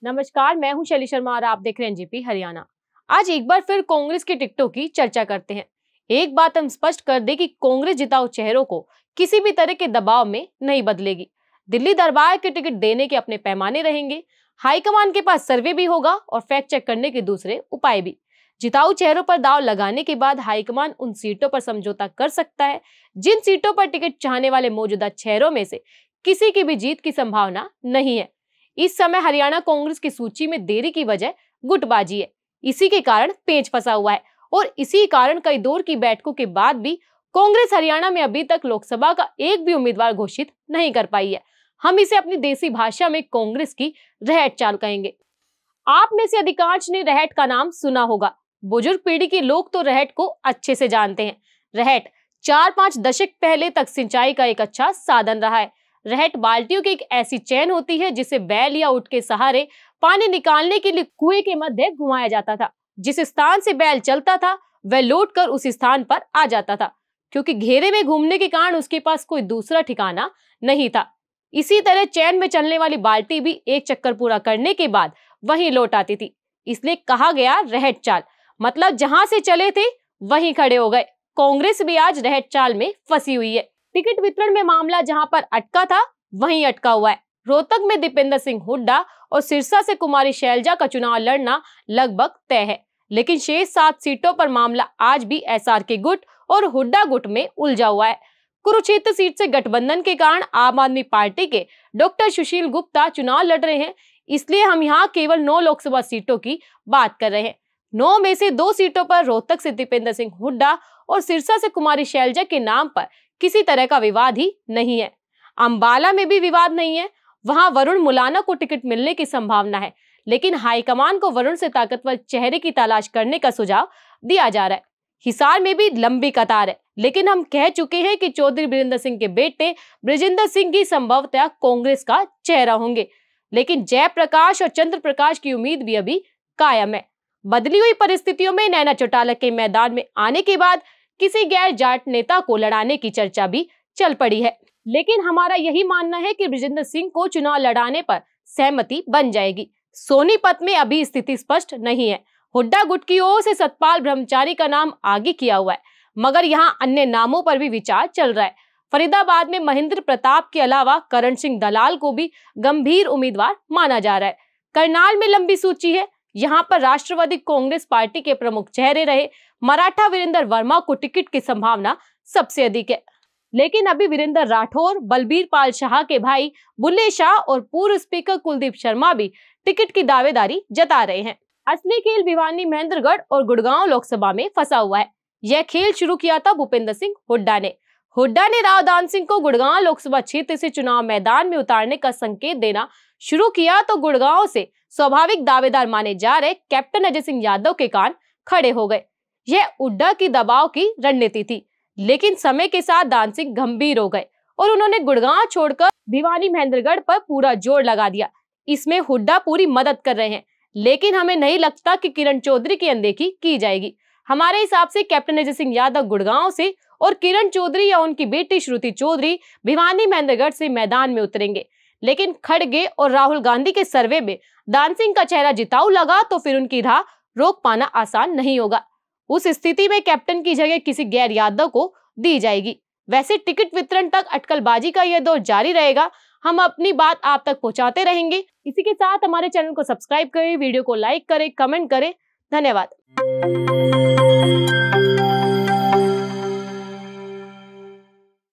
नमस्कार, मैं हूं शैली शर्मा और आप देख रहे हैं एनजीपी हरियाणा। आज एक बार फिर कांग्रेस की टिकटों की चर्चा करते हैं। एक बात हम स्पष्ट कर दें कि कांग्रेस जिताऊ चेहरों को किसी भी तरह के दबाव में नहीं बदलेगी। दिल्ली दरबार के टिकट देने के अपने पैमाने रहेंगे। हाईकमान के पास सर्वे भी होगा और फैक्ट चेक करने के दूसरे उपाय भी। जिताऊ चेहरों पर दाव लगाने के बाद हाईकमान उन सीटों पर समझौता कर सकता है जिन सीटों पर टिकट चाहने वाले मौजूदा चेहरों में से किसी की भी जीत की संभावना नहीं है। इस समय हरियाणा कांग्रेस की सूची में देरी की वजह गुटबाजी है। इसी के कारण पेंच फंसा हुआ है और इसी कारण कई दौर की बैठकों के बाद भी कांग्रेस हरियाणा में अभी तक लोकसभा का एक भी उम्मीदवार घोषित नहीं कर पाई है। हम इसे अपनी देसी भाषा में कांग्रेस की रहट चाल कहेंगे। आप में से अधिकांश ने रहट का नाम सुना होगा। बुजुर्ग पीढ़ी के लोग तो रहट को अच्छे से जानते हैं। रहट 4-5 दशक पहले तक सिंचाई का एक अच्छा साधन रहा है। रहट बाल्टियों की एक ऐसी चैन होती है जिसे बैल या ऊंट के सहारे पानी निकालने के लिए कुएं के मध्य घुमाया जाता था। जिस स्थान से बैल चलता था वह लौटकर उस स्थान पर आ जाता था, क्योंकि घेरे में घूमने के कारण उसके पास कोई दूसरा ठिकाना नहीं था। इसी तरह चैन में चलने वाली बाल्टी भी एक चक्कर पूरा करने के बाद वहीं लौट आती थी। इसलिए कहा गया रहट चाल, मतलब जहां से चले थे वहीं खड़े हो गए। कांग्रेस भी आज रहट चाल में फंसी हुई है। टिकट वितरण में मामला जहां पर अटका था वहीं अटका हुआ है। रोहतक में दीपेंद्र सिंह हुड्डा और सिरसा से कुमारी शैलजा का चुनाव लड़ना लगभग तय है, लेकिन शेष 7 सीटों पर मामला आज भी एसआरके गुट और हुड्डा गुट में उलझा हुआ है। कुरुक्षेत्र सीट से गठबंधन के कारण आम आदमी पार्टी के डॉक्टर सुशील गुप्ता चुनाव लड़ रहे हैं, इसलिए हम यहाँ केवल 9 लोकसभा सीटों की बात कर रहे हैं। 9 में से 2 सीटों पर रोहतक से दीपेंद्र सिंह हुड्डा और सिरसा से कुमारी शैलजा के नाम पर किसी तरह का विवाद ही नहीं है। अंबाला में भी विवाद नहीं है, वहां वरुण मुलाना को टिकट मिलने की संभावना है, लेकिन हाईकमान को वरुण से ताकतवर चेहरे की तलाश करने का सुझाव दिया जा रहा है। हिसार में भी लंबी कतार है, लेकिन हम कह चुके हैं कि चौधरी वीरेंद्र सिंह के बेटे ब्रजेंद्र सिंह ही संभवतः कांग्रेस का चेहरा होंगे, लेकिन जयप्रकाश और चंद्र प्रकाश की उम्मीद भी अभी कायम है। बदली हुई परिस्थितियों में नैना चौटाला के मैदान में आने के बाद किसी गैर जाट नेता को लड़ाने की चर्चा भी चल पड़ी है, लेकिन हमारा यही मानना है कि ब्रजेंद्र सिंह को चुनाव लड़ाने पर सहमति बन जाएगी। सोनीपत में अभी स्थिति स्पष्ट नहीं है। हुड्डा गुट की ओर से सतपाल ब्रह्मचारी का नाम आगे किया हुआ है, मगर यहाँ अन्य नामों पर भी विचार चल रहा है। फरीदाबाद में महेंद्र प्रताप के अलावा करण सिंह दलाल को भी गंभीर उम्मीदवार माना जा रहा है। करनाल में लंबी सूची है, यहाँ पर राष्ट्रवादी कांग्रेस पार्टी के प्रमुख चेहरे रहे मराठा वीरेंद्र वर्मा को टिकट की संभावना सबसे अधिक है, लेकिन अभी वीरेंद्र राठौर, बलबीर पाल शाह के भाई बुल्ले शाह और पूर्व स्पीकर कुलदीप शर्मा भी टिकट की दावेदारी जता रहे हैं। असली खेल भिवानी, महेंद्रगढ़ और गुड़गांव लोकसभा में फंसा हुआ है। यह खेल शुरू किया था भूपेंद्र सिंह हुड्डा ने। हुड्डा ने राव दान सिंह को गुड़गांव लोकसभा क्षेत्र से चुनाव मैदान में उतारने का संकेत देना शुरू किया तो गुड़गांव से स्वाभाविक दावेदार माने जा रहे कैप्टन अजय सिंह यादव के कान खड़े हो गए। यह हुड्डा की दबाव की रणनीति थी, लेकिन समय के साथ दान सिंह गंभीर हो गए और उन्होंने गुड़गांव छोड़कर भिवानी, महेंद्रगढ़ पर पूरा जोर लगा दिया। इसमें हुड्डा पूरी मदद कर रहे हैं, लेकिन हमें नहीं लगता कि किरण चौधरी की अनदेखी की जाएगी। हमारे हिसाब से कैप्टन अजय सिंह यादव गुड़गांव से और किरण चौधरी या उनकी बेटी श्रुति चौधरी भिवानी, महेंद्रगढ़ से मैदान में उतरेंगे, लेकिन खड़गे और राहुल गांधी के सर्वे में दान सिंह का चेहरा जिताऊ लगा तो फिर उनकी राह रोक पाना आसान नहीं होगा। उस स्थिति में कैप्टन की जगह किसी गैर यादव को दी जाएगी। वैसे टिकट वितरण तक अटकलबाजी का यह दौर जारी रहेगा। हम अपनी बात आप तक पहुंचाते रहेंगे। इसी के साथ हमारे चैनल को सब्सक्राइब करें, वीडियो को लाइक करें, कमेंट करें। धन्यवाद।